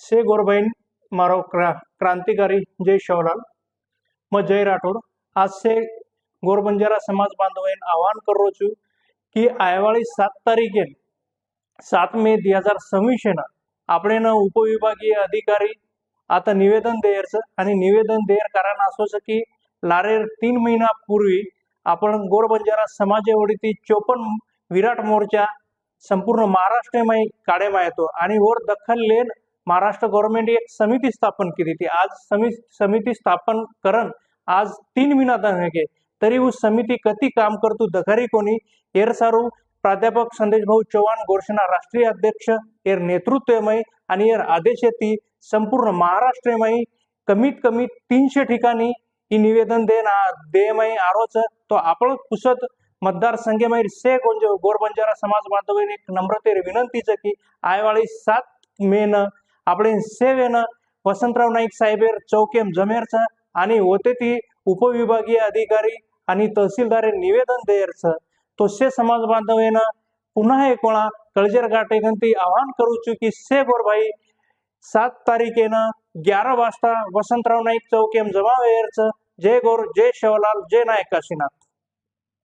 से गोरबैन मारो क्रांतिकारी जय शिवलाल मैं जय राठौड़ आज से गोरबंजारा समाज बांधवांना आवाहन करो छू कि आयवाळी 7 तारीखे 7 मे 2026 ना આપણે उपविभागीय अधिकारी आता निवेदन देयरचं आणि निवेदन देयर कारण असो की लारे 3 महिना पूर्वी आपण गोरबंजारा समाजावरती 54 विराट मोर्चा संपूर्ण महाराष्ट्रमय काढेमा येतो आणि वर दखल लेन महाराष्ट्र गव्हर्नमेंट एक समिती स्थापन केली थी। आज समिती स्थापन करण आज 3 महीना के तरी उस समिति कति काम करतु दखरी कोणी एर सारू प्राध्यापक संदेश भाऊ चौहान गोरसेना राष्ट्रीय अध्यक्ष एर नेतृत्वमय आणि एर आदेश येती संपूर्ण महाराष्ट्रमय कमीत कमी 300 ठिकाणी ही निवेदन देमय आरोच तो आपण पुसत मतदार संघमय से गोरबंजारा समाज बांधवांनी एक नम्रतेर विनंतीच की आयवाळी 7 मे न આપણે સેવેન वसंतराव नाईक साहेबेर चौकेम जमेरच आणि होते ती उपविभागीय अधिकारी आणि तहसीलदार निवेदन देयरच तो से समाज बांधवेन पुन्हा एक वेळा कळजेर गाठेगंती आवाहन करूचू की से गोरभाई 7 तारीखेन 11 वाजता वसंतराव नाईक चौकेम जमा वेयरच जय गोर जय शिवलाल जय नायक काशीनाथ।